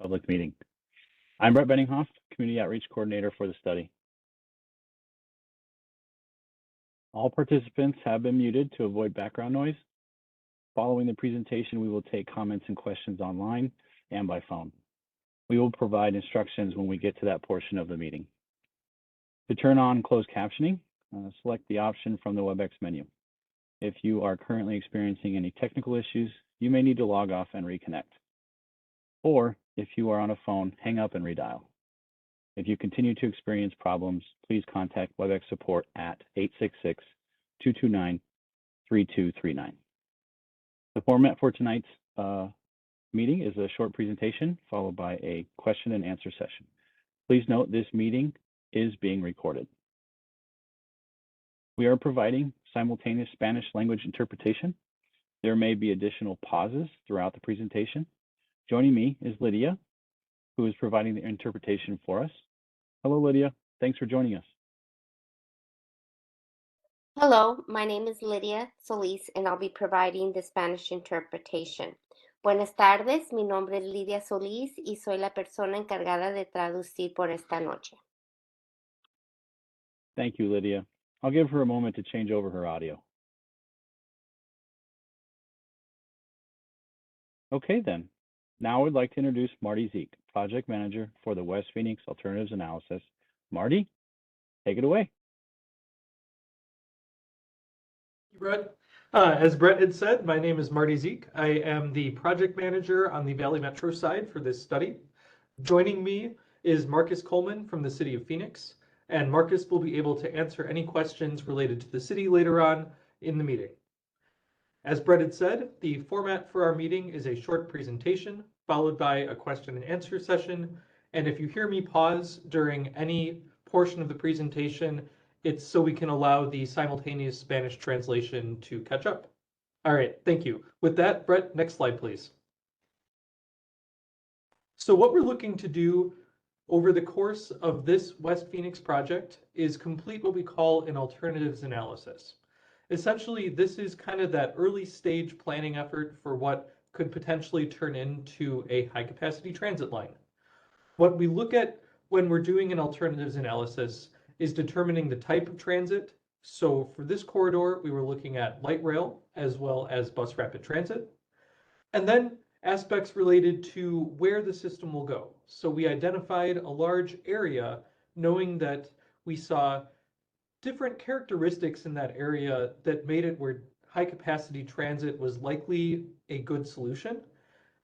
public meeting. I'm Brett Benninghoff, Community Outreach Coordinator for the study. All participants have been muted to avoid background noise. Following the presentation, we will take comments and questions online and by phone. We will provide instructions when we get to that portion of the meeting. To turn on closed captioning, select the option from the WebEx menu. If you are currently experiencing any technical issues, you may need to log off and reconnect. Or if you are on a phone, hang up and redial. If you continue to experience problems, please contact WebEx support at 866-229-3239. The format for tonight's meeting is a short presentation followed by a question and answer session. Please note this meeting is being recorded. We are providing simultaneous Spanish language interpretation. There may be additional pauses throughout the presentation. Joining me is Lydia, who is providing the interpretation for us. Hello, Lydia. Thanks for joining us. Hello, my name is Lydia Solis, and I'll be providing the Spanish interpretation. Buenas tardes, mi nombre es Lidia Solís y soy la persona encargada de traducir por esta noche. Thank you, Lydia. I'll give her a moment to change over her audio. Okay, then. Now I would like to introduce Marty Zeke, Project Manager for the West Phoenix Alternatives Analysis. Marty, take it away. Brett. As Brett had said, my name is Marty Zeke. I am the project manager on the Valley Metro side for this study. Joining me is Marcus Coleman from the City of Phoenix, and Marcus will be able to answer any questions related to the city later on in the meeting. As Brett had said, the format for our meeting is a short presentation followed by a question and answer session. And if you hear me pause during any portion of the presentation, it's so we can allow the simultaneous Spanish translation to catch up. All right, thank you. With that, Brett, next slide, please. So what we're looking to do over the course of this West Phoenix project is complete what we call an alternatives analysis. Essentially, this is kind of that early stage planning effort for what could potentially turn into a high capacity transit line. What we look at when we're doing an alternatives analysis is determining the type of transit. So for this corridor, we were looking at light rail as well as bus rapid transit. And then aspects related to where the system will go. So we identified a large area knowing that we saw different characteristics in that area that made it where high capacity transit was likely a good solution.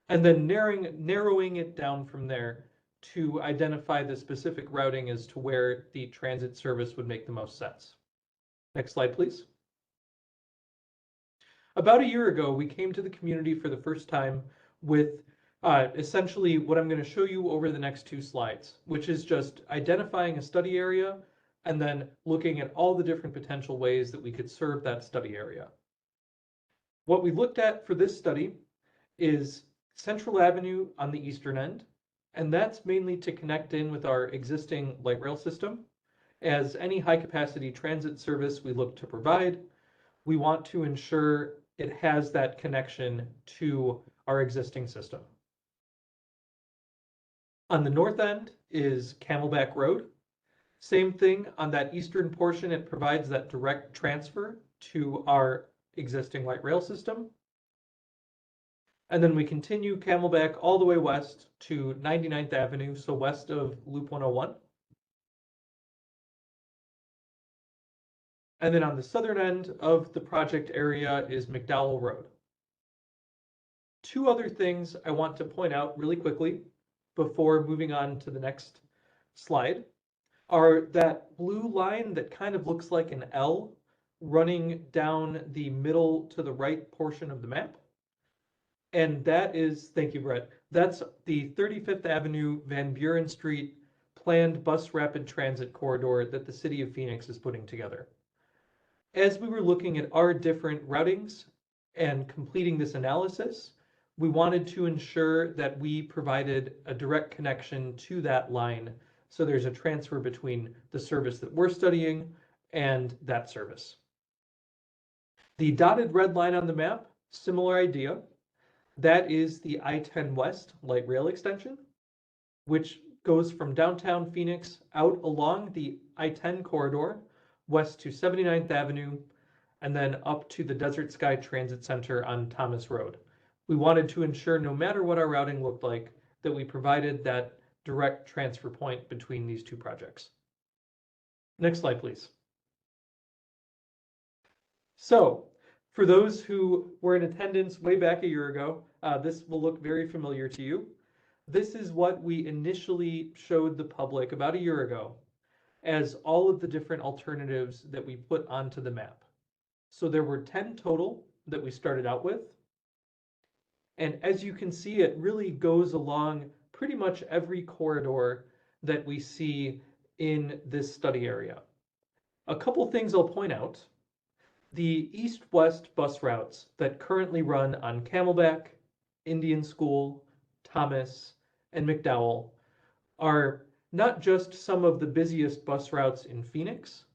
And then narrowing it down from there to identify the specific routing as to where the transit service would make the most sense. Next slide, please. About a year ago, we came to the community for the first time with essentially what I'm going to show you over the next two slides, which is just identifying a study area and then looking at all the different potential ways that we could serve that study area. What we looked at for this study is Central Avenue on the eastern end, and that's mainly to connect in with our existing light rail system. As any high capacity transit service we look to provide, we want to ensure it has that connection to our existing system. On the north end is Camelback Road. Same thing on that eastern portion, it provides that direct transfer to our existing light rail system. And then we continue Camelback all the way west to 99th Avenue, so west of Loop 101. And then on the southern end of the project area is McDowell Road. Two other things I want to point out really quickly before moving on to the next slide are that blue line that kind of looks like an L running down the middle to the right portion of the map. And that is, thank you, Brett, that's the 35th Avenue Van Buren Street planned bus rapid transit corridor that the City of Phoenix is putting together. As we were looking at our different routings and completing this analysis, we wanted to ensure that we provided a direct connection to that line. So there's a transfer between the service that we're studying and that service. The dotted red line on the map, similar idea. That is the I-10 West light rail extension. which goes from downtown Phoenix out along the I-10 corridor, west to 79th Avenue, and then up to the Desert Sky Transit Center on Thomas Road. We wanted to ensure, no matter what our routing looked like, that we provided that direct transfer point between these two projects. Next slide, please. So, for those who were in attendance way back a year ago, this will look very familiar to you. This is what we initially showed the public about a year ago as all of the different alternatives that we put onto the map. So there were 10 total that we started out with. And as you can see, it really goes along pretty much every corridor that we see in this study area. A couple things I'll point out. The east-west bus routes that currently run on Camelback, Indian School, Thomas, and McDowell are not just some of the busiest bus routes in Phoenix,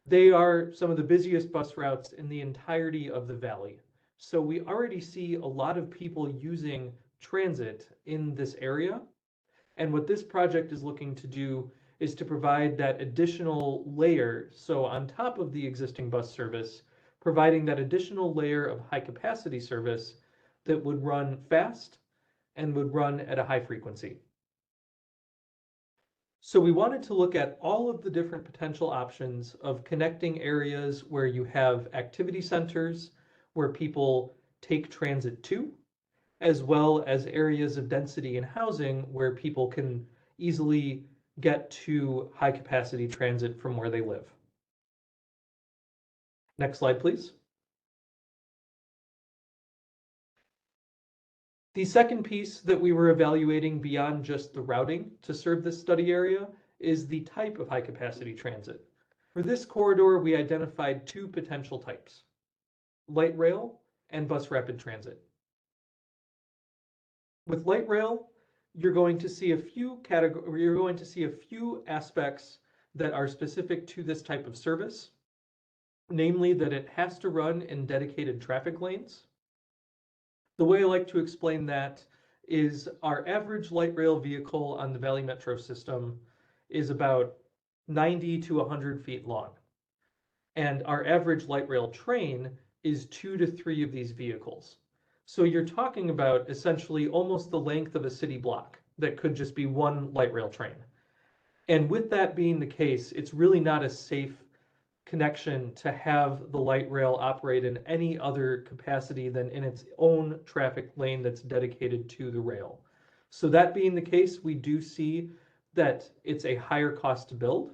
they are some of the busiest bus routes in the entirety of the valley. So we already see a lot of people using transit in this area. And what this project is looking to do is to provide that additional layer. So on top of the existing bus service, providing that additional layer of high capacity service that would run fast and would run at a high frequency. So we wanted to look at all of the different potential options of connecting areas where you have activity centers, where people take transit to, as well as areas of density and housing where people can easily get to high capacity transit from where they live. Next slide, please. The second piece that we were evaluating beyond just the routing to serve this study area is the type of high capacity transit. For this corridor, we identified two potential types: light rail and bus rapid transit. With light rail, you're going to see a few aspects that are specific to this type of service, namely that it has to run in dedicated traffic lanes. The way I like to explain that is our average light rail vehicle on the Valley Metro system is about 90 to 100 feet long. And our average light rail train is 2 to 3 of these vehicles. So you're talking about essentially almost the length of a city block that could just be one light rail train. And with that being the case, it's really not a safe connection to have the light rail operate in any other capacity than in its own traffic lane that's dedicated to the rail. So that being the case, we do see that it's a higher cost to build.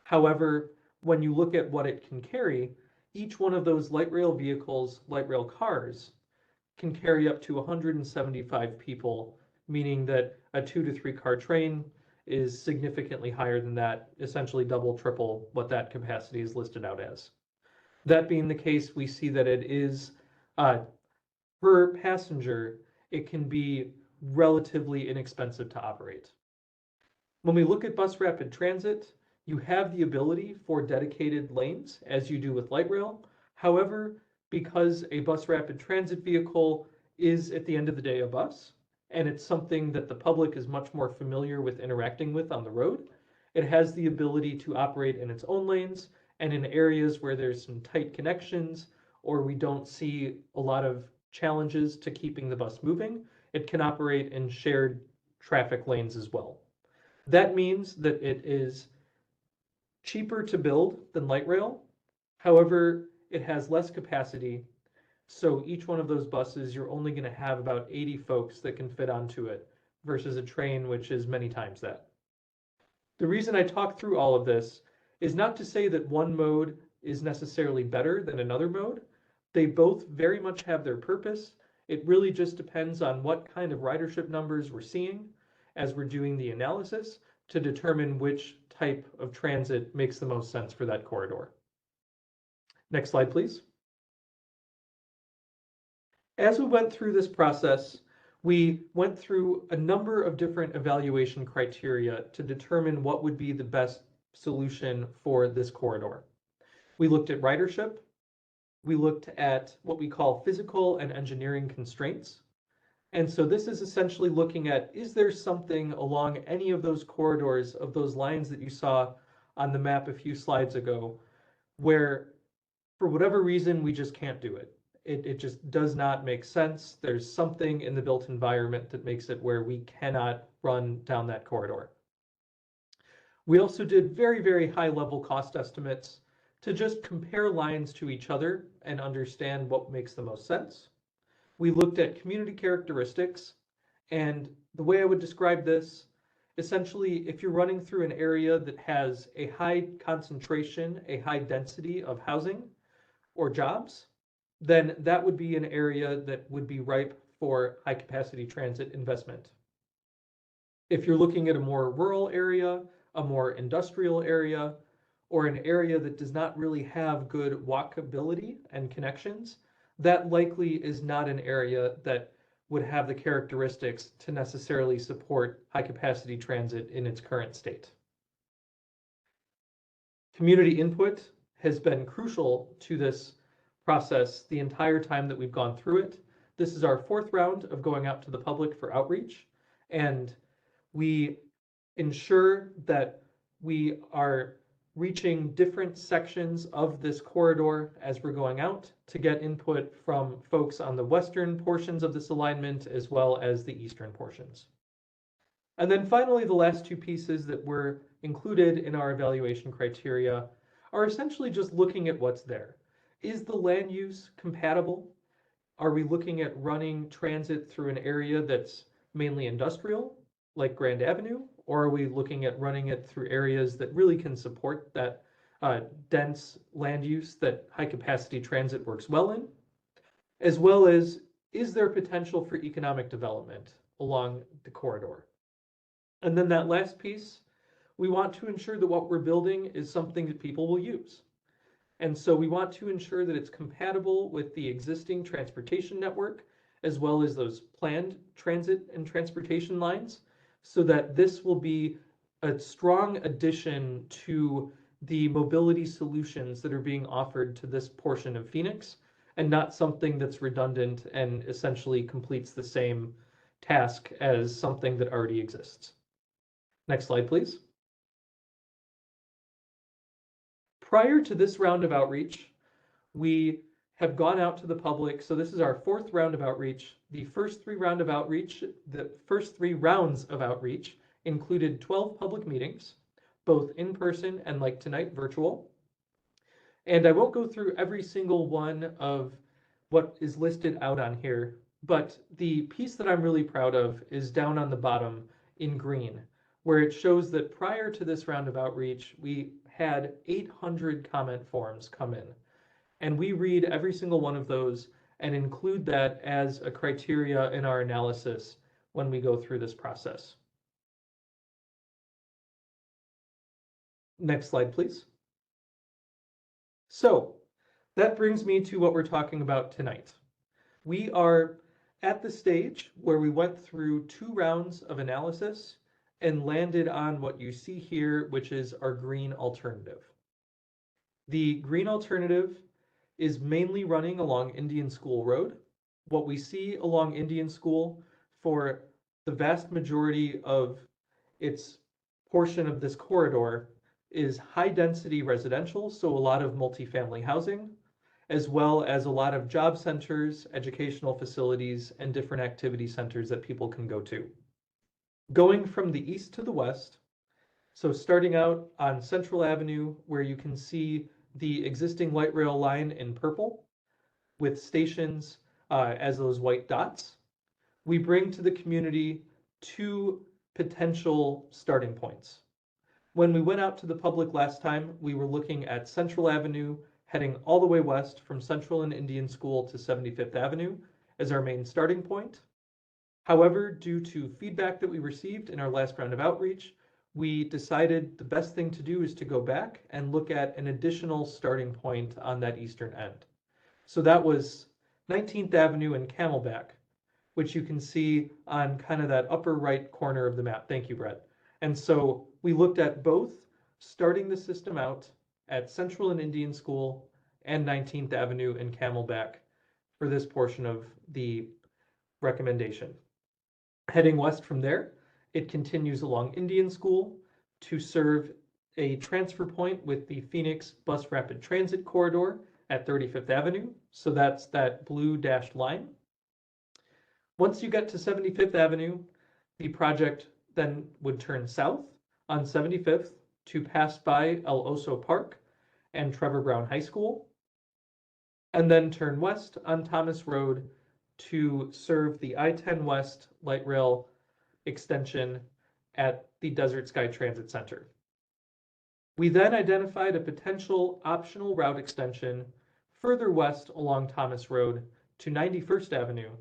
However, when you look at what it can carry, each one of those light rail vehicles, light rail cars, can carry up to 175 people, meaning that a 2 to 3 car train is significantly higher than that, essentially double, triple what that capacity is listed out as. That being the case, we see that it is, per passenger, it can be relatively inexpensive to operate. When we look at bus rapid transit, you have the ability for dedicated lanes, as you do with light rail. However, because a bus rapid transit vehicle is, at the end of the day, a bus, and it's something that the public is much more familiar with interacting with on the road, it has the ability to operate in its own lanes and in areas where there's some tight connections or we don't see a lot of challenges to keeping the bus moving, it can operate in shared traffic lanes as well. That means that it is cheaper to build than light rail. However, it has less capacity. So each one of those buses, you're only going to have about 80 folks that can fit onto it versus a train, which is many times that. The reason I talk through all of this is not to say that one mode is necessarily better than another mode. They both very much have their purpose. It really just depends on what kind of ridership numbers we're seeing as we're doing the analysis to determine which type of transit makes the most sense for that corridor. Next slide, please. As we went through this process, we went through a number of different evaluation criteria to determine what would be the best solution for this corridor. We looked at ridership. We looked at what we call physical and engineering constraints. And so this is essentially looking at, is there something along any of those corridors of those lines that you saw on the map a few slides ago where for whatever reason we just can't do it. It just does not make sense. There's something in the built environment that makes it where we cannot run down that corridor. We also did very, very high level cost estimates to just compare lines to each other and understand what makes the most sense. We looked at community characteristics, and the way I would describe this, essentially, if you're running through an area that has a high concentration, a high density of housing or jobs, then that would be an area that would be ripe for high capacity transit investment. If you're looking at a more rural area, a more industrial area, or an area that does not really have good walkability and connections, that likely is not an area that would have the characteristics to necessarily support high capacity transit in its current state. Community input has been crucial to this process the entire time that we've gone through it. This is our 4th round of going out to the public for outreach, and we ensure that we are reaching different sections of this corridor as we're going out to get input from folks on the western portions of this alignment as well as the eastern portions. And then finally, the last 2 pieces that were included in our evaluation criteria are essentially just looking at what's there. Is the land use compatible? Are we looking at running transit through an area that's mainly industrial, like Grand Avenue? Or are we looking at running it through areas that really can support that dense land use that high capacity transit works well in? As well as, is there potential for economic development along the corridor? And then that last piece, we want to ensure that what we're building is something that people will use. And so we want to ensure that it's compatible with the existing transportation network, as well as those planned transit and transportation lines, so that this will be a strong addition to the mobility solutions that are being offered to this portion of Phoenix, and not something that's redundant and essentially completes the same task as something that already exists. Next slide, please. Prior to this round of outreach, we have gone out to the public. So this is our 4th round of outreach. The first 3 rounds of outreach included 12 public meetings, both in person and like tonight, virtual. And I won't go through every single one of what is listed out on here, but the piece that I'm really proud of is down on the bottom in green, where it shows that prior to this round of outreach, we had 800 comment forms come in. And we read every single one of those and include that as a criteria in our analysis when we go through this process. Next slide, please. So that brings me to what we're talking about tonight. We are at the stage where we went through 2 rounds of analysis and landed on what you see here, which is our green alternative. The green alternative is mainly running along Indian School Road. What we see along Indian School for the vast majority of its portion of this corridor is high density residential, so a lot of multifamily housing, as well as a lot of job centers, educational facilities, and different activity centers that people can go to. Going from the east to the west, so starting out on Central Avenue, where you can see the existing light rail line in purple with stations as those white dots, we bring to the community 2 potential starting points. When we went out to the public last time, we were looking at Central Avenue, heading all the way west from Central and Indian School to 75th Avenue as our main starting point. However, due to feedback that we received in our last round of outreach, we decided the best thing to do is to go back and look at an additional starting point on that eastern end. So that was 19th Avenue and Camelback, which you can see on kind of that upper right corner of the map. Thank you, Brett. And so we looked at both starting the system out at Central and Indian School and 19th Avenue and Camelback for this portion of the recommendation. Heading west from there, it continues along Indian School to serve a transfer point with the Phoenix Bus Rapid Transit Corridor at 35th Avenue. So that's that blue dashed line. Once you get to 75th Avenue, the project then would turn south on 75th to pass by El Oso Park and Trevor Brown High School, and then turn west on Thomas Road to serve the I-10 West light rail extension at the Desert Sky Transit Center. We then identified a potential optional route extension further west along Thomas Road to 91st Avenue,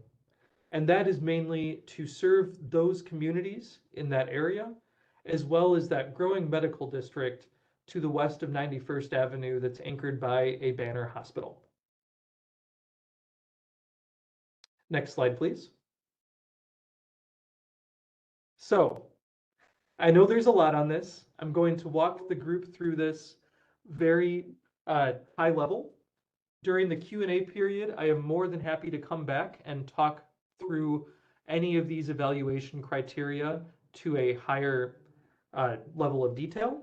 and that is mainly to serve those communities in that area, as well as that growing medical district to the west of 91st Avenue that's anchored by a Banner Hospital. Next slide, please. So, I know there's a lot on this. I'm going to walk the group through this very high level. During the Q&A period, I am more than happy to come back and talk through any of these evaluation criteria to a higher level of detail.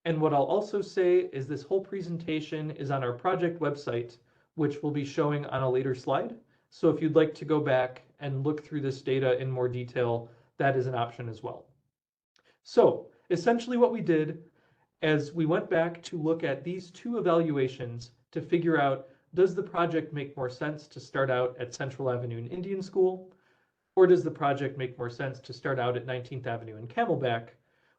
And what I'll also say is this whole presentation is on our project website, which we'll be showing on a later slide. So if you'd like to go back and look through this data in more detail, that is an option as well. So essentially what we did as we went back to look at these two evaluations to figure out, does the project make more sense to start out at Central Avenue and Indian School, or does the project make more sense to start out at 19th Avenue and Camelback?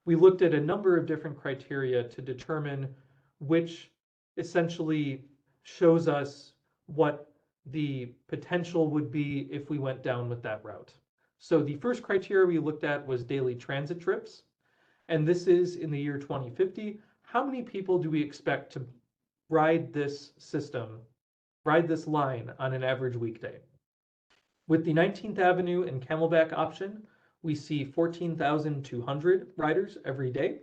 We looked at a number of different criteria to determine which essentially shows us what the potential would be if we went down with that route. So the first criteria we looked at was daily transit trips. And this is in the year 2050. How many people do we expect to ride this system, ride this line on an average weekday? With the 19th Avenue and Camelback option, we see 14,200 riders every day.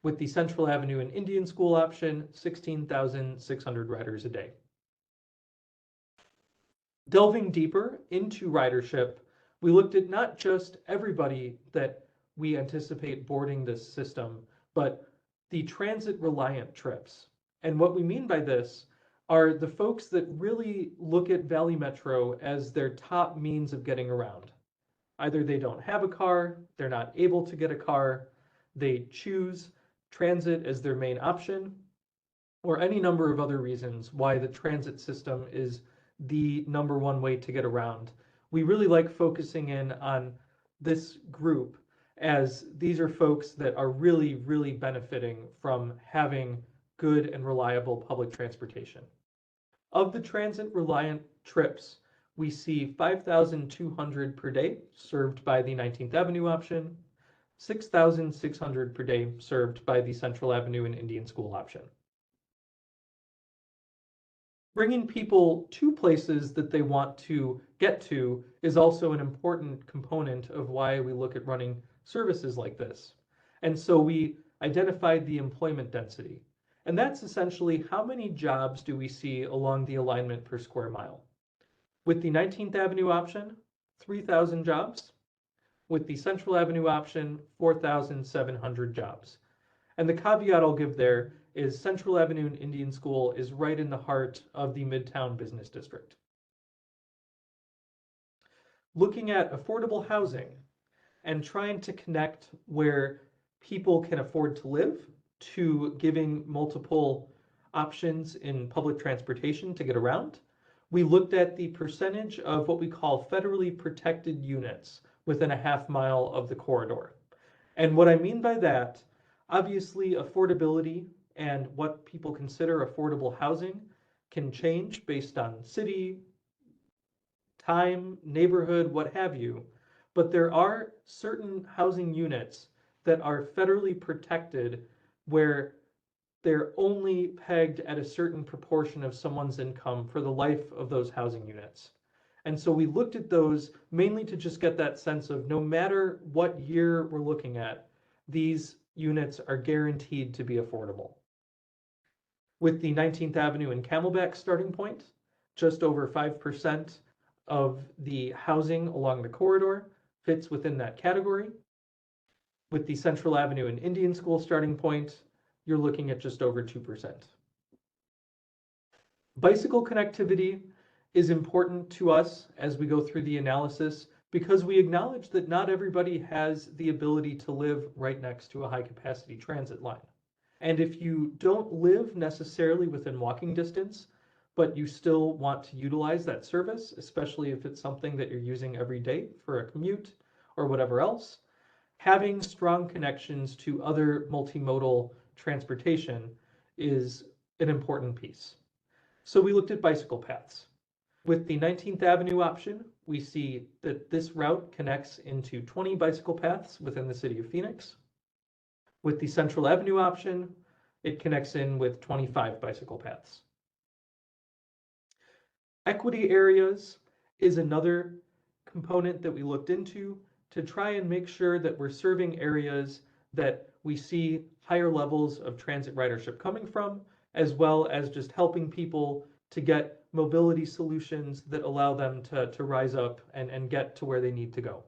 With the Central Avenue and Indian School option, 16,600 riders a day. Delving deeper into ridership, we looked at not just everybody that we anticipate boarding this system, but the transit-reliant trips. And what we mean by this are the folks that really look at Valley Metro as their top means of getting around. Either they don't have a car, they're not able to get a car, they choose transit as their main option, or any number of other reasons why the transit system is the number one way to get around. We really like focusing in on this group, as these are folks that are really, really benefiting from having good and reliable public transportation. Of the transit-reliant trips, we see 5,200 per day served by the 19th Avenue option, 6,600 per day served by the Central Avenue and Indian School option. Bringing people to places that they want to get to is also an important component of why we look at running services like this. And so we identified the employment density. And that's essentially how many jobs do we see along the alignment per square mile. With the 19th Avenue option, 3,000 jobs. With the Central Avenue option, 4,700 jobs. And the caveat I'll give there is Central Avenue and Indian School is right in the heart of the Midtown Business District. Looking at affordable housing and trying to connect where people can afford to live to giving multiple options in public transportation to get around, we looked at the percentage of what we call federally protected units within a half mile of the corridor. And what I mean by that, obviously affordability and what people consider affordable housing can change based on city, time, neighborhood, what have you. But there are certain housing units that are federally protected where they're only pegged at a certain proportion of someone's income for the life of those housing units. And so we looked at those mainly to just get that sense of no matter what year we're looking at, these units are guaranteed to be affordable. With the 19th Avenue and Camelback starting point, just over 5% of the housing along the corridor fits within that category. With the Central Avenue and Indian School starting point, you're looking at just over 2%. Bicycle connectivity is important to us as we go through the analysis because we acknowledge that not everybody has the ability to live right next to a high-capacity transit line. And if you don't live necessarily within walking distance, but you still want to utilize that service, especially if it's something that you're using every day for a commute or whatever else, having strong connections to other multimodal transportation is an important piece. So we looked at bicycle paths. With the 19th Avenue option, we see that this route connects into 20 bicycle paths within the city of Phoenix. With the Central Avenue option, it connects in with 25 bicycle paths. Equity areas is another component that we looked into to try and make sure that we're serving areas that we see higher levels of transit ridership coming from, as well as just helping people to get mobility solutions that allow them to rise up and get to where they need to go.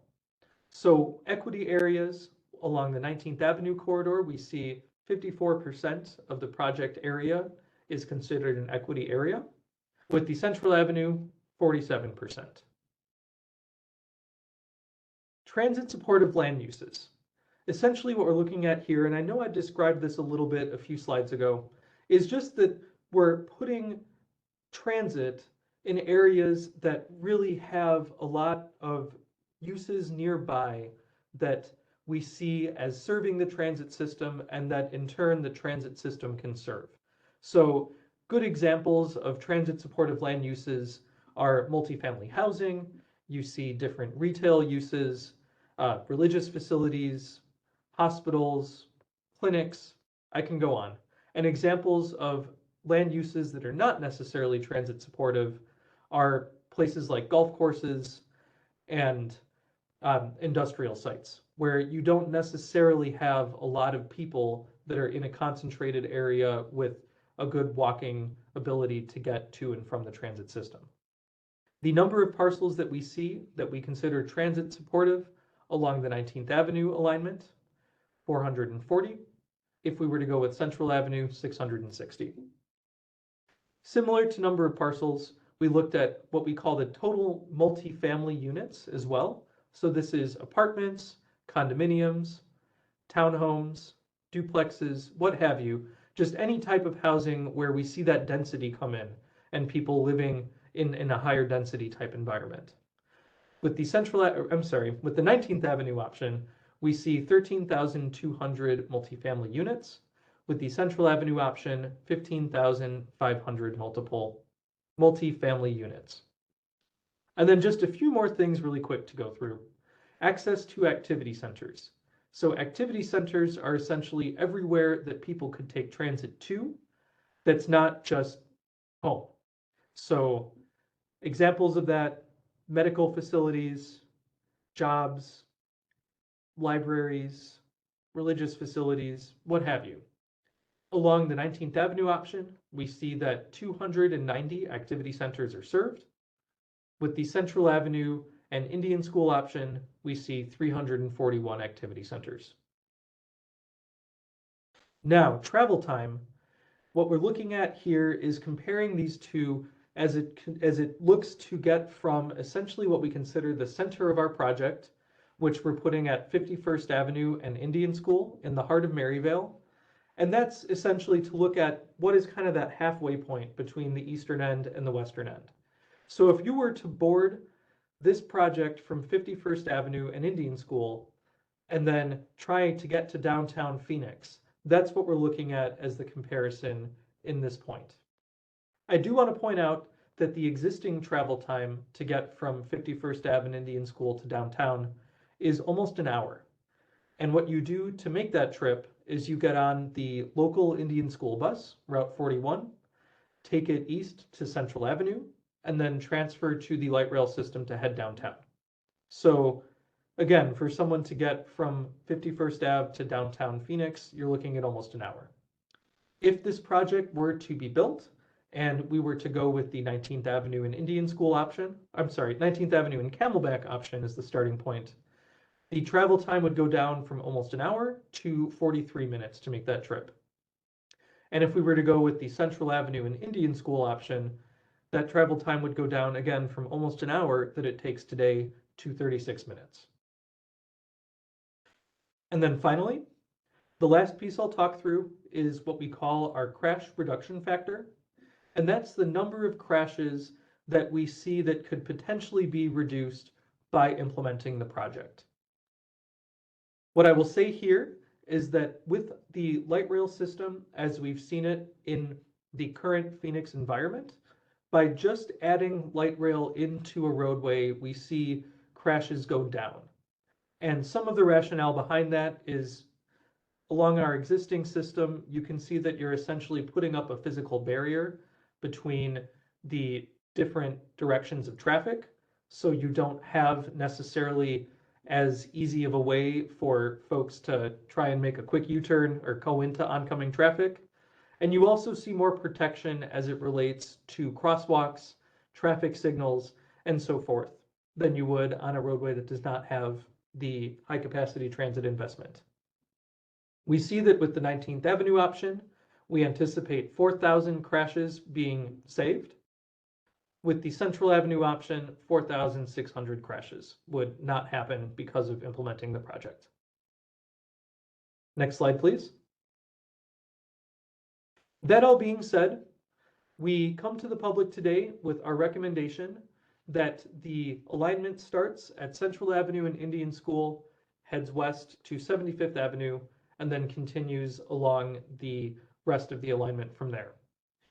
So equity areas along the 19th Avenue corridor, we see 54% of the project area is considered an equity area. With the Central Avenue, 47%. Transit supportive land uses. Essentially what we're looking at here, and I know I described this a little bit a few slides ago, is just that we're putting transit in areas that really have a lot of uses nearby that we see as serving the transit system and that in turn the transit system can serve. So good examples of transit supportive land uses are multifamily housing. You see different retail uses, religious facilities, hospitals, clinics. I can go on. And examples of land uses that are not necessarily transit supportive are places like golf courses and industrial sites, where you don't necessarily have a lot of people that are in a concentrated area with a good walking ability to get to and from the transit system. The number of parcels that we see that we consider transit supportive along the 19th Avenue alignment, 440. If we were to go with Central Avenue, 660. Similar to number of parcels, we looked at what we call the total multifamily units as well. So this is apartments, condominiums, townhomes, duplexes, what have you, just any type of housing where we see that density come in and people living in a higher density type environment. With the with the 19th Avenue option, we see 13,200 multifamily units. With the Central Avenue option, 15,500 multifamily units. And then just a few more things really quick to go through. Access to activity centers. So activity centers are essentially everywhere that people could take transit to that's not just home. So examples of that, medical facilities, jobs, libraries, religious facilities, what have you. Along the 19th Avenue option, we see that 290 activity centers are served. With the Central Avenue and Indian School option, we see 341 activity centers. Now, travel time. What we're looking at here is comparing these two as it looks to get from essentially what we consider the center of our project, which we're putting at 51st Avenue and Indian School in the heart of Maryvale. And that's essentially to look at what is kind of that halfway point between the eastern end and the western end. So if you were to board this project from 51st Avenue and Indian School and then try to get to downtown Phoenix, that's what we're looking at as the comparison in this point. I do want to point out that the existing travel time to get from 51st Ave and Indian School to downtown is almost an hour. And what you do to make that trip is you get on the local Indian School bus, Route 41, take it east to Central Avenue, and then transfer to the light rail system to head downtown. So again, for someone to get from 51st Ave to downtown Phoenix, you're looking at almost an hour. If this project were to be built, and we were to go with the 19th Avenue and Indian School option, 19th Avenue and Camelback option as the starting point, the travel time would go down from almost an hour to 43 minutes to make that trip. And if we were to go with the Central Avenue and Indian School option, that travel time would go down again from almost an hour that it takes today to 36 minutes. And then finally, the last piece I'll talk through is what we call our crash reduction factor. And that's the number of crashes that we see that could potentially be reduced by implementing the project. What I will say here is that with the light rail system, as we've seen it in the current Phoenix environment, by just adding light rail into a roadway, we see crashes go down. And some of the rationale behind that is along our existing system, you can see that you're essentially putting up a physical barrier between the different directions of traffic. So you don't have necessarily as easy of a way for folks to try and make a quick U-turn or go into oncoming traffic. And you also see more protection as it relates to crosswalks, traffic signals, and so forth than you would on a roadway that does not have the high capacity transit investment. We see that with the 19th Avenue option, we anticipate 4,000 crashes being saved. With the Central Avenue option, 4,600 crashes would not happen because of implementing the project. Next slide, please. That all being said, we come to the public today with our recommendation that the alignment starts at Central Avenue and Indian School, heads west to 75th Avenue, and then continues along the rest of the alignment from there.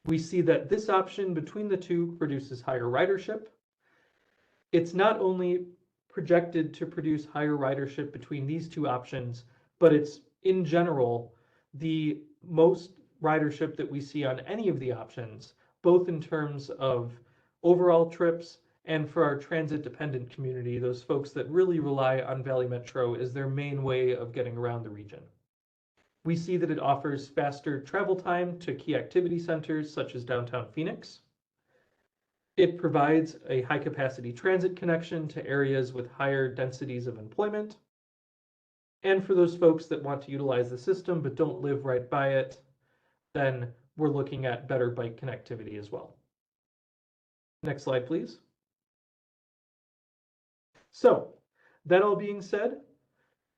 We see that this option between the two produces higher ridership. It's not only projected to produce higher ridership between these two options, but it's in general the most ridership that we see on any of the options, both in terms of overall trips and for our transit dependent community, those folks that really rely on Valley Metro as their main way of getting around the region. We see that it offers faster travel time to key activity centers such as downtown Phoenix. It provides a high capacity transit connection to areas with higher densities of employment. And for those folks that want to utilize the system but don't live right by it, then we're looking at better bike connectivity as well. Next slide, please. So, that all being said,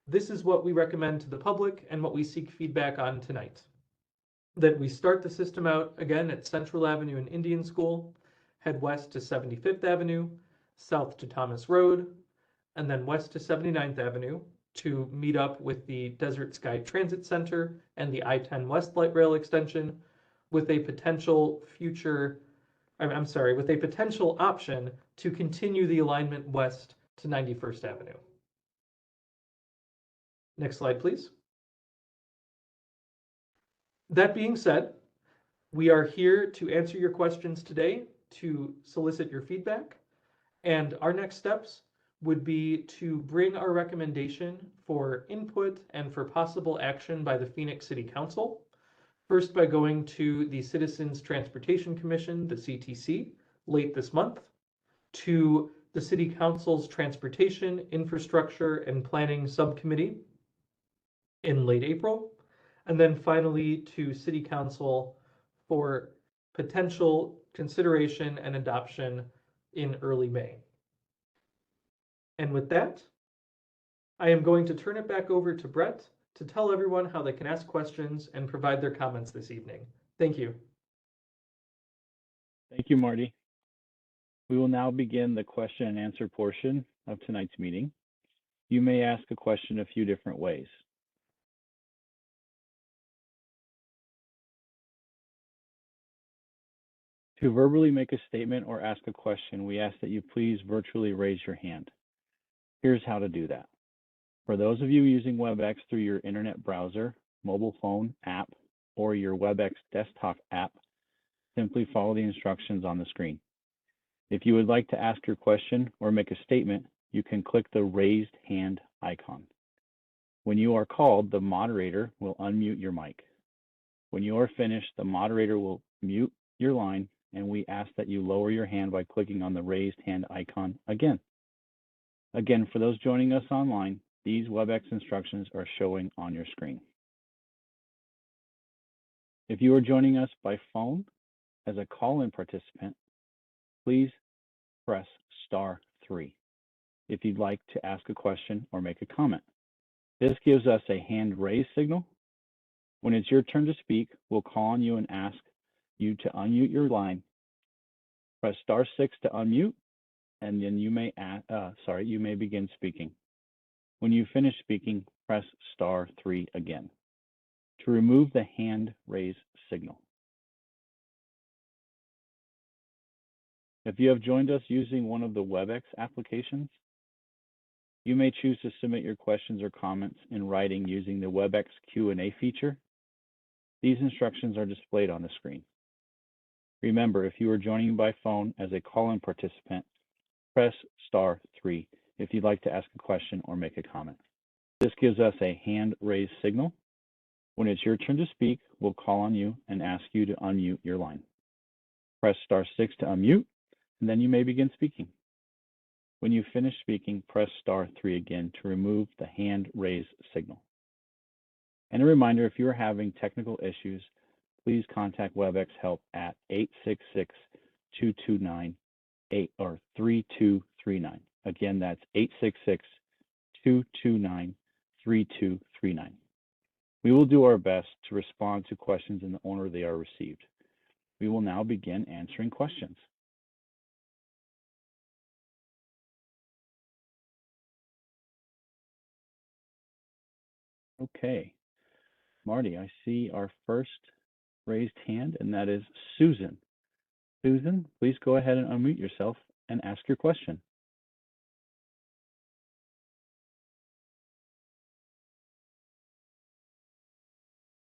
this is what we recommend to the public and what we seek feedback on tonight. That we start the system out again at Central Avenue and Indian School, head west to 75th Avenue, south to Thomas Road, and then west to 79th Avenue to meet up with the Desert Sky Transit Center and the I-10 West Light Rail extension with a potential with a potential option to continue the alignment west to 91st Avenue. Next slide, please. That being said, we are here to answer your questions today, to solicit your feedback, and our next steps would be to bring our recommendation for input and for possible action by the Phoenix City Council. First, by going to the Citizens Transportation Commission, the CTC, late this month, to the City Council's Transportation, Infrastructure, and Planning Subcommittee in late April, and then finally to City Council for potential consideration and adoption in early May. And with that, I am going to turn it back over to Brett to tell everyone how they can ask questions and provide their comments this evening. Thank you. Thank you, Marty. We will now begin the question and answer portion of tonight's meeting. You may ask a question a few different ways. To verbally make a statement or ask a question, we ask that you please virtually raise your hand. Here's how to do that. For those of you using WebEx through your internet browser, mobile phone app, or your WebEx desktop app, simply follow the instructions on the screen. If you would like to ask your question or make a statement, you can click the raised hand icon. When you are called, the moderator will unmute your mic. When you are finished, the moderator will mute your line, and we ask that you lower your hand by clicking on the raised hand icon again. Again, for those joining us online, these WebEx instructions are showing on your screen. If you are joining us by phone as a call-in participant, please press *3 if you'd like to ask a question or make a comment. This gives us a hand raise signal. When it's your turn to speak, we'll call on you and ask you to unmute your line. Press *6 to unmute, and then you may begin speaking. When you finish speaking, press *3 again to remove the hand raise signal. If you have joined us using one of the WebEx applications, you may choose to submit your questions or comments in writing using the WebEx Q&A feature. These instructions are displayed on the screen. Remember, if you are joining by phone as a call-in participant, press *3 if you'd like to ask a question or make a comment. This gives us a hand raise signal. When it's your turn to speak, we'll call on you and ask you to unmute your line. Press *6 to unmute, and then you may begin speaking. When you finish speaking, press *3 again to remove the hand raise signal. And a reminder, if you are having technical issues, please contact WebEx Help at 866-229-3239. Again, that's 866-229-3239. We will do our best to respond to questions in the order they are received. We will now begin answering questions. Okay, Marty, I see our first raised hand, and that is Susan. Susan, please go ahead and unmute yourself and ask your question.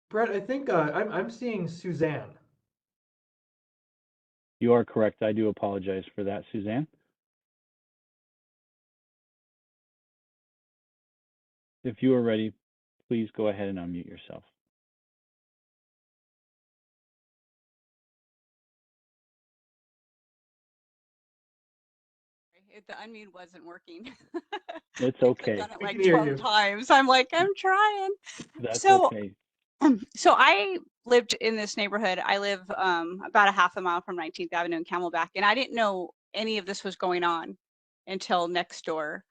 Brett, I think I'm seeing Suzanne. You are correct. I do apologize for that, Suzanne. If you are ready, please go ahead and unmute yourself. The unmute wasn't working. It's okay. I clicked on it We like can hear 12 you. times. I'm like, I'm trying. That's So, okay. So I lived in this neighborhood. I live about a half a mile from 19th Avenue in Camelback, and I didn't know any of this was going on until Nextdoor,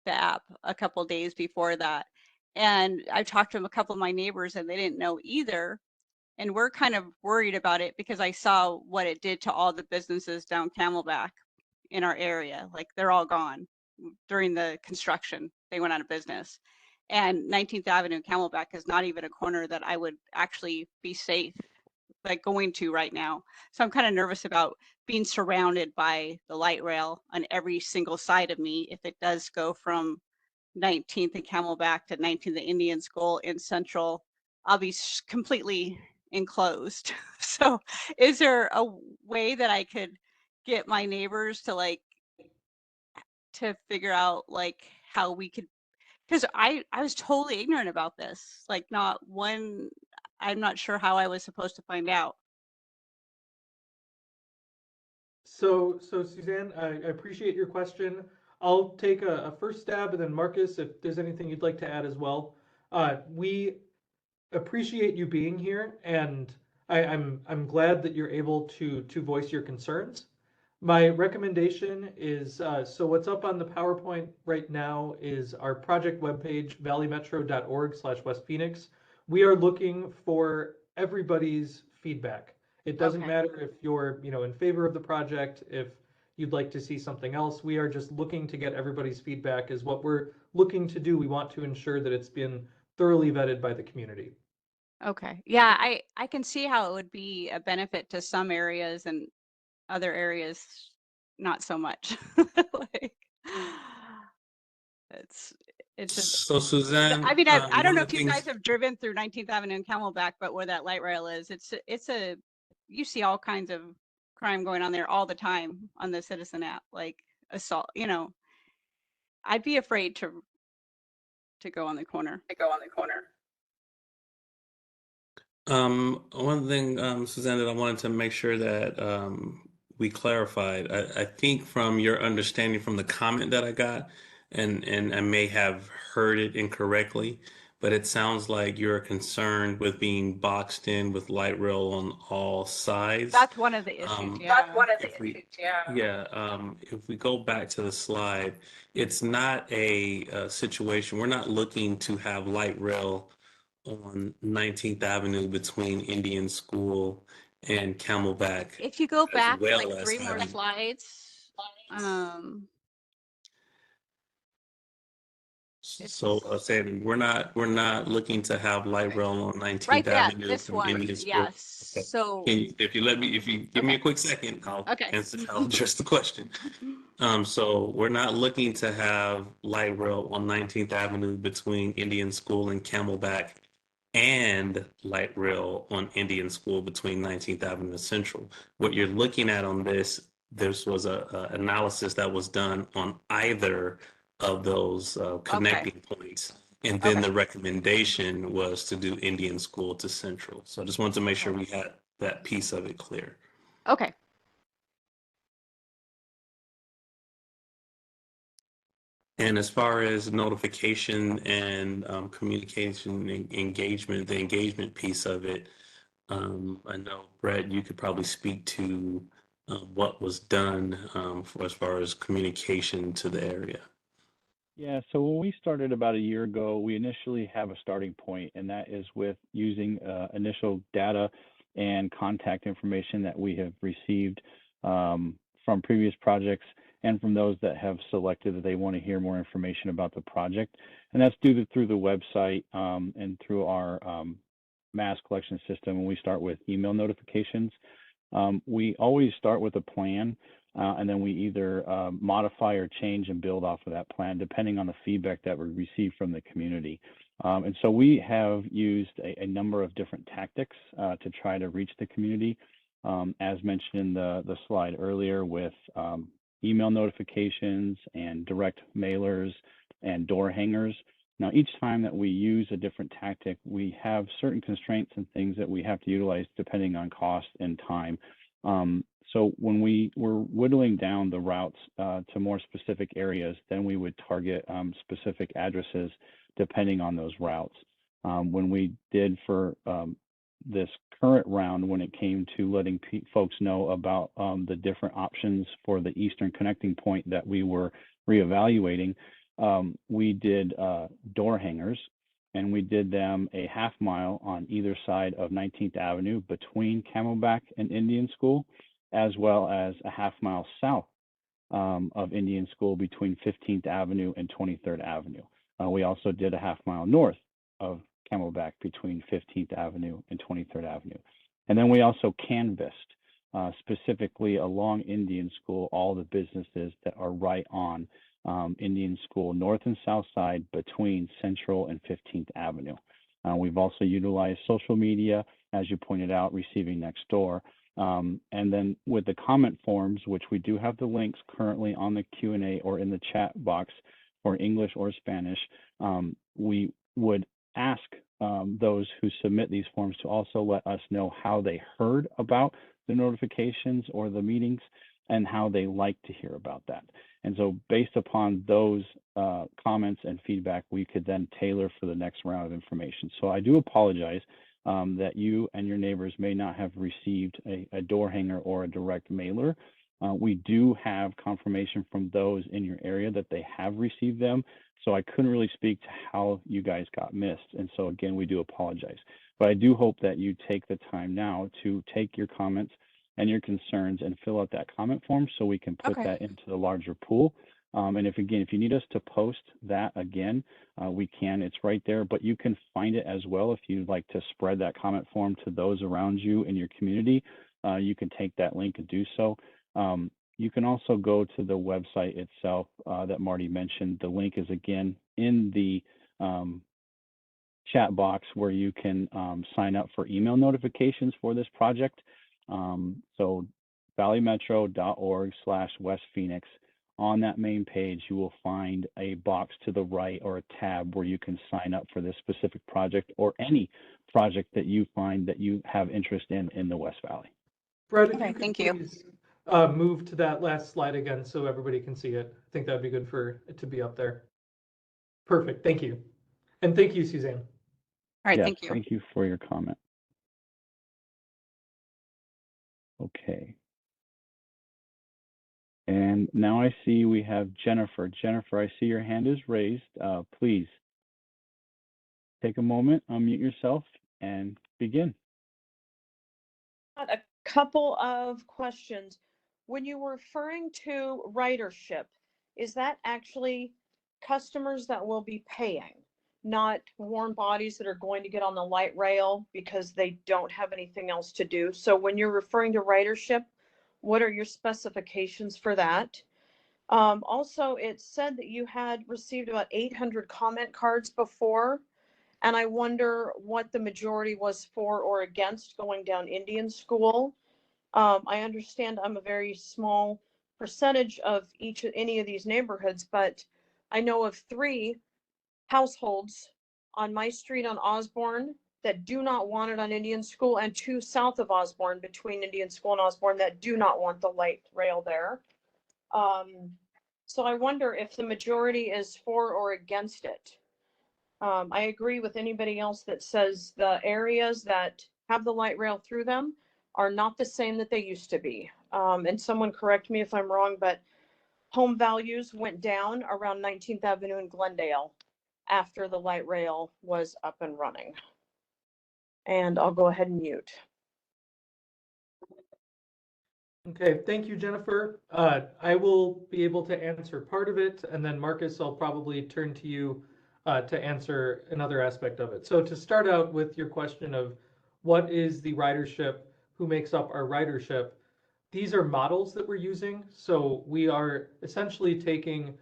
the app, a couple days before that. And I talked to a couple of my neighbors, and they didn't know either. And we're kind of worried about it because I saw what it did to all the businesses down Camelback in our area. Like, they're all gone during the construction. They went out of business. And 19th Avenue Camelback is not even a corner that I would actually be safe like going to right now. So I'm kind of nervous about being surrounded by the light rail on every single side of me if it does go from 19th and Camelback to 19th and Indian School in Central. I'll be completely enclosed. So is there a way that I could get my neighbors to figure out like how we could, because I was totally ignorant about this, like not one, I'm not sure how I was supposed to find out. So Suzanne, I appreciate your question. I'll take a first stab, and then Marcus, if there's anything you'd like to add as well. We appreciate you being here, and I'm glad that you're able to voice your concerns. My recommendation is, so what's up on the PowerPoint right now is our project webpage, valleymetro.org/West Phoenix. We are looking for everybody's feedback. It doesn't Okay. matter if you're, in favor of the project, if you'd like to see something else. We are just looking to get everybody's feedback is what we're looking to do. We want to ensure that it's been thoroughly vetted by the community. Okay. Yeah, I can see how it would be a benefit to some areas and other areas not so much. Like, it's So Suzanne, I mean, I don't one know of if the you guys things, have driven through 19th Avenue and Camelback, but where that light rail is, you see all kinds of crime going on there all the time on the Citizen app, like assault, I'd be afraid to go on the corner. One thing, Suzanne, that I wanted to make sure that we clarified. I think from your understanding from the comment that I got, and I may have heard it incorrectly, but it sounds like you're concerned with being boxed in with light rail on all sides. That's one of the issues, yeah. If we go back to the slide, it's not a situation. We're not looking to have light rail on 19th Avenue between Indian School and Camelback, If you go as back well like as 3 more having. slides, So saying we're not looking to have light rail on 19th right there, Avenue this from one, Indian School. yes. Okay. So, If you give me a okay, quick second, okay. I'll address the question. So we're not looking to have light rail on 19th Avenue between Indian School and Camelback, and light rail on Indian School between 19th Avenue and Central. What you're looking at on this was a analysis that was done on either of those Okay, connecting points. And then okay, the recommendation was to do Indian School to Central. So I just wanted to make sure we had that piece of it clear. okay. And as far as notification and communication engagement, the engagement piece of it, I know, Brett, you could probably speak to what was done for as far as communication to the area. Yeah, so when we started about a year ago, we initially have a starting point, and that is with using initial data and contact information that we have received from previous projects and from those that have selected that they want to hear more information about the project. And that's through the website and through our mass collection system. When we start with email notifications, we always start with a plan. And then we either modify or change and build off of that plan, depending on the feedback that we receive from the community. And so we have used a number of different tactics to try to reach the community, as mentioned in the slide earlier, with email notifications and direct mailers and door hangers. Now, each time that we use a different tactic, we have certain constraints and things that we have to utilize depending on cost and time. So when we were whittling down the routes to more specific areas, then we would target specific addresses depending on those routes. When we did for this current round, when it came to letting folks know about the different options for the Eastern connecting point that we were reevaluating, we did door hangers, and we did them a half mile on either side of 19th Avenue between Camelback and Indian School, as well as a half mile south of Indian School between 15th Avenue and 23rd Avenue. We also did a half mile north of Camelback between 15th Avenue and 23rd Avenue. And then we also canvassed specifically along Indian School all the businesses that are right on Indian School north and south side between Central and 15th Avenue. We've also utilized social media, as you pointed out, Receiving Next Door. And then with the comment forms, which we do have the links currently on the Q&A or in the chat box for English or Spanish, we would ask those who submit these forms to also let us know how they heard about the notifications or the meetings and how they like to hear about that. And so based upon those comments and feedback, we could then tailor for the next round of information. So I do apologize that you and your neighbors may not have received a door hanger or a direct mailer. We do have confirmation from those in your area that they have received them. So I couldn't really speak to how you guys got missed. And so again, we do apologize. But I do hope that you take the time now to take your comments and your concerns and fill out that comment form so we can put Okay. that into the larger pool. And if you need us to post that again, we can. It's right there, but you can find it as well if you'd like to spread that comment form to those around you in your community. You can take that link and do so. You can also go to the website itself that Marty mentioned. The link is again in the chat box where you can sign up for email notifications for this project. So valleymetro.org/West Phoenix. On that main page, you will find a box to the right or a tab where you can sign up for this specific project or any project that you find that you have interest in the West Valley. Brett, if Okay, you could thank you. please move to that last slide again so everybody can see it. I think that'd be good for it to be up there. Perfect, thank you. And thank you, Suzanne. All right, Yes, thank you. thank you for your comment. Okay. And now I see we have Jennifer. Jennifer, I see your hand is raised. Please take a moment, unmute yourself, and begin. A couple of questions. When you were referring to ridership, is that actually customers that will be paying, not warm bodies that are going to get on the light rail because they don't have anything else to do? So when you're referring to ridership, what are your specifications for that? Also, it said that you had received about 800 comment cards before. And I wonder what the majority was for or against going down Indian School. I understand I'm a very small percentage of any of these neighborhoods, but I know of 3 households on my street on Osborne that do not want it on Indian School, and 2 south of Osborne between Indian School and Osborne that do not want the light rail there. So I wonder if the majority is for or against it. I agree with anybody else that says the areas that have the light rail through them are not the same that they used to be. And someone correct me if I'm wrong, but home values went down around 19th Avenue in Glendale after the light rail was up and running. And I'll go ahead and mute. Okay, thank you, Jennifer. I will be able to answer part of it, and then Marcus, I'll probably turn to you to answer another aspect of it. So to start out with your question of what is the ridership, who makes up our ridership, these are models that we're using. So we are essentially taking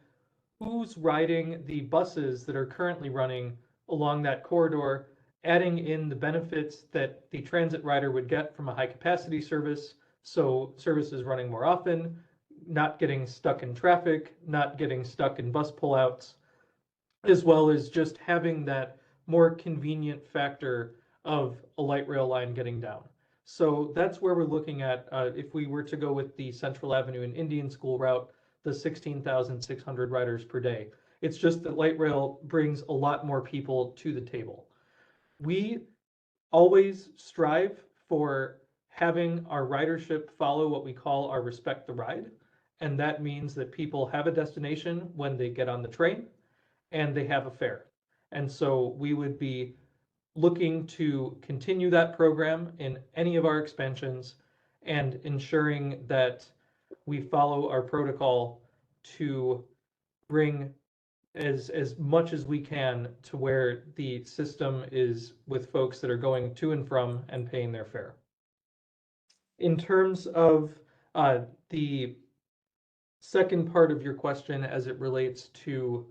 who's riding the buses that are currently running along that corridor, adding in the benefits that the transit rider would get from a high capacity service. So services running more often, not getting stuck in traffic, not getting stuck in bus pullouts, as well as just having that more convenient factor of a light rail line getting down. So that's where we're looking at, if we were to go with the Central Avenue and Indian School route, the 16,600 riders per day. It's just that light rail brings a lot more people to the table. We always strive for having our ridership follow what we call our respect the ride. And that means that people have a destination when they get on the train and they have a fare. And so we would be looking to continue that program in any of our expansions and ensuring that we follow our protocol to bring as much as we can to where the system is with folks that are going to and from and paying their fare. In terms of the second part of your question as it relates to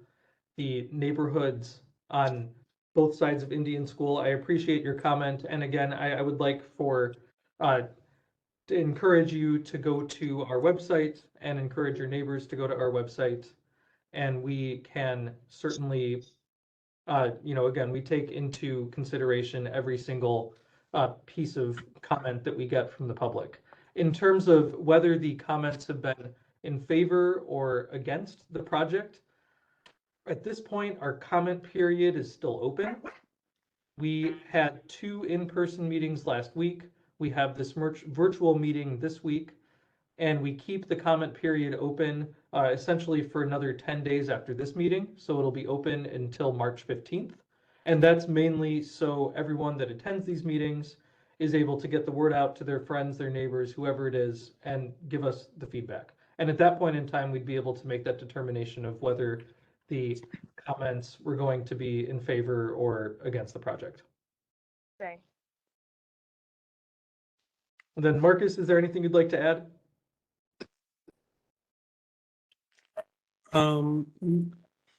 the neighborhoods on both sides of Indian School, I appreciate your comment. And again, I would like to encourage you to go to our website and encourage your neighbors to go to our website. And we can certainly, again, we take into consideration every single piece of comment that we get from the public. In terms of whether the comments have been in favor or against the project, at this point, our comment period is still open. We had 2 in-person meetings last week. We have this virtual meeting this week, and we keep the comment period open essentially for another 10 days after this meeting. So it'll be open until March 15th. And that's mainly so everyone that attends these meetings is able to get the word out to their friends, their neighbors, whoever it is, and give us the feedback. And at that point in time, we'd be able to make that determination of whether the comments were going to be in favor or against the project. Okay. And then Marcus, is there anything you'd like to add?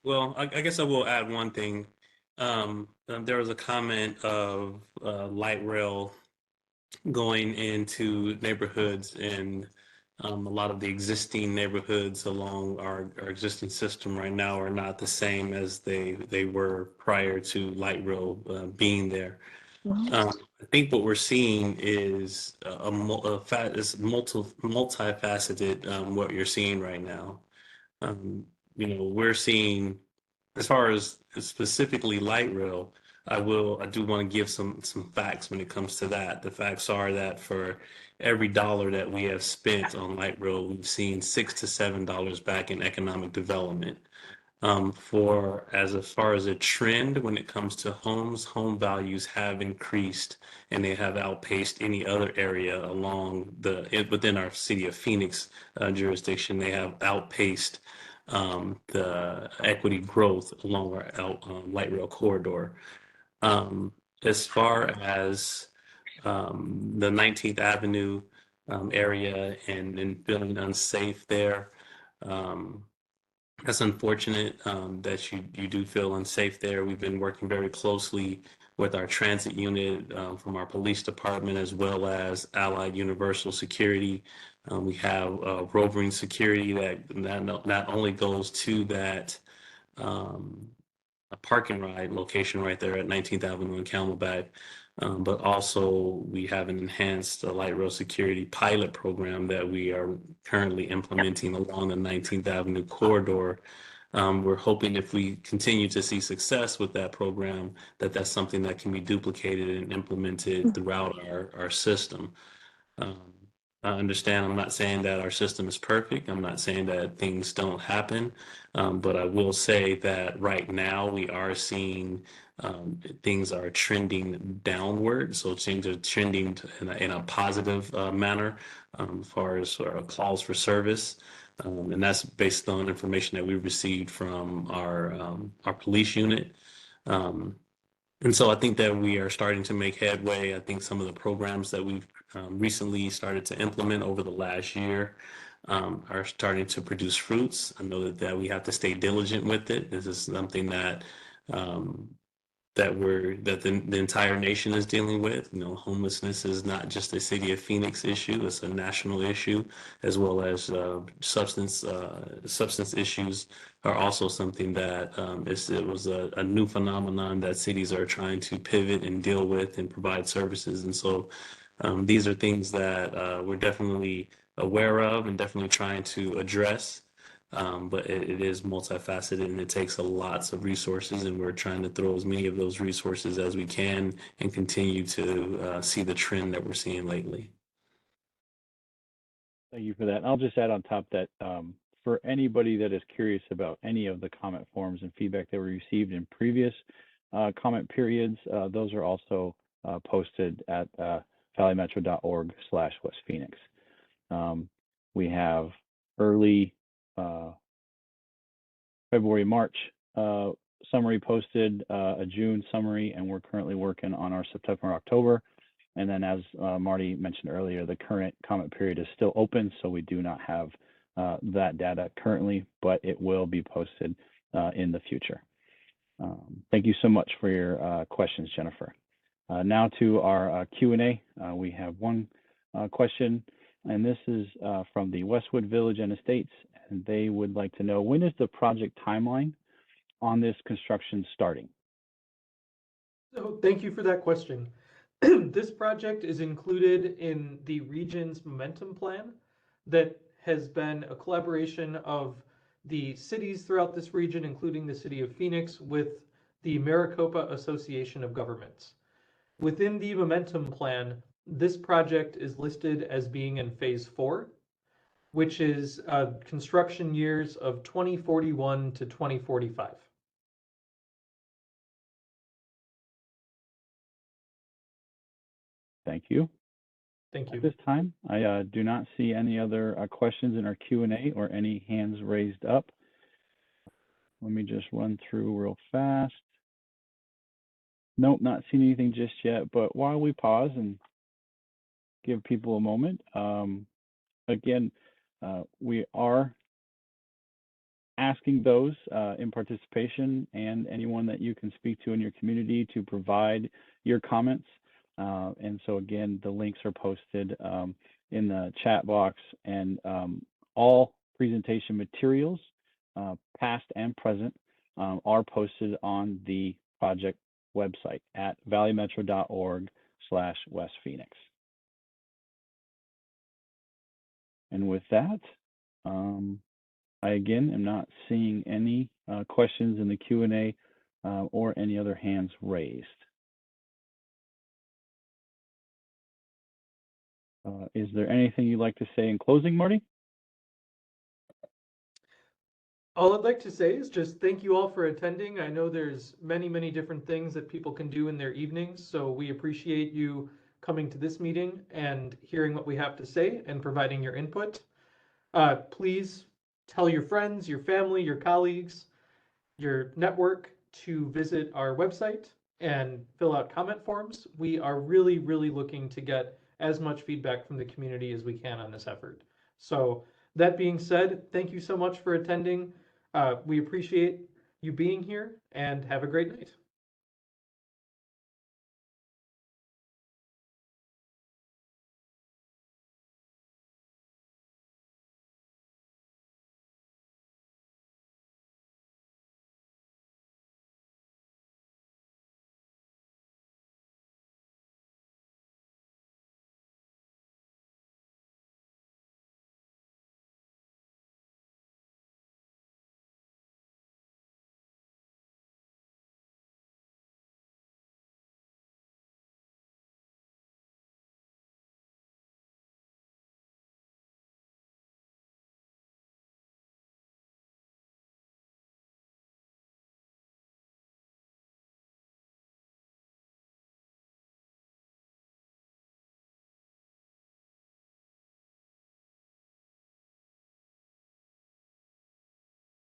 Well, I guess I will add one thing. There was a comment of light rail going into neighborhoods, and a lot of the existing neighborhoods along our existing system right now are not the same as they were prior to light rail being there. I think what we're seeing is multifaceted, what you're seeing right now. We're seeing, as far as specifically light rail, I do want to give some facts when it comes to that. The facts are that for every dollar that we have spent on light rail, we've seen $6 to $7 back in economic development. As far as a trend when it comes to homes, home values have increased and they have outpaced any other area within our city of Phoenix jurisdiction. They have outpaced the equity growth along our light rail corridor. As far as the 19th Avenue area and feeling unsafe there, that's unfortunate that you do feel unsafe there. We've been working very closely with our transit unit from our police department, as well as Allied Universal Security. We have roving security that not only goes to that a park and ride location right there at 19th Avenue and Camelback, but also we have an enhanced light rail security pilot program that we are currently implementing along the 19th Avenue corridor. We're hoping if we continue to see success with that program, that's something that can be duplicated and implemented throughout our system. I understand, I'm not saying that our system is perfect. I'm not saying that things don't happen. But I will say that right now we are seeing things are trending downward. So things are trending in a positive manner as far as calls for service. And that's based on information that we received from our police unit. And so I think that we are starting to make headway. I think some of the programs that we've recently started to implement over the last year are starting to produce fruits. I know that we have to stay diligent with it. This is something that the entire nation is dealing with. Homelessness is not just a city of Phoenix issue; it's a national issue, as well as substance issues are also something that it was a new phenomenon that cities are trying to pivot and deal with and provide services. And so these are things that we're definitely aware of and definitely trying to address. But it is multifaceted and it takes lots of resources, and we're trying to throw as many of those resources as we can and continue to see the trend that we're seeing lately. Thank you for that. I'll just add on top that for anybody that is curious about any of the comment forms and feedback that we received in previous comment periods, those are also posted at valleymetro.org/westphoenix. We have early February, March summary posted, a June summary, and we're currently working on our September, October. And then as Marty mentioned earlier, the current comment period is still open, so we do not have that data currently, but it will be posted in the future. Thank you so much for your questions, Jennifer. Now to our Q&A. We have one question, and this is from the Westwood Village and Estates, and they would like to know, when is the project timeline on this construction starting? So thank you for that question. This project is included in the region's momentum plan that has been a collaboration of the cities throughout this region, including the city of Phoenix, with the Maricopa Association of Governments. Within the momentum plan, this project is listed as being in phase 4, which is construction years of 2041 to 2045. Thank you. Thank you. At this time, I do not see any other questions in our Q&A or any hands raised up. Let me just run through real fast. Nope, not seeing anything just yet, but while we pause and give people a moment, again, we are asking those in participation and anyone that you can speak to in your community to provide your comments. And so again, the links are posted in the chat box, and all presentation materials, past and present, are posted on the project website at valleymetro.org/West Phoenix. And with that, I again am not seeing any questions in the Q&A or any other hands raised. Is there anything you'd like to say in closing, Marty? All I'd like to say is just thank you all for attending. I know there's many, many different things that people can do in their evenings, so we appreciate you coming to this meeting and hearing what we have to say and providing your input. Please tell your friends, your family, your colleagues, your network to visit our website and fill out comment forms. We are really, really looking to get as much feedback from the community as we can on this effort. So that being said, thank you so much for attending. We appreciate you being here and have a great night.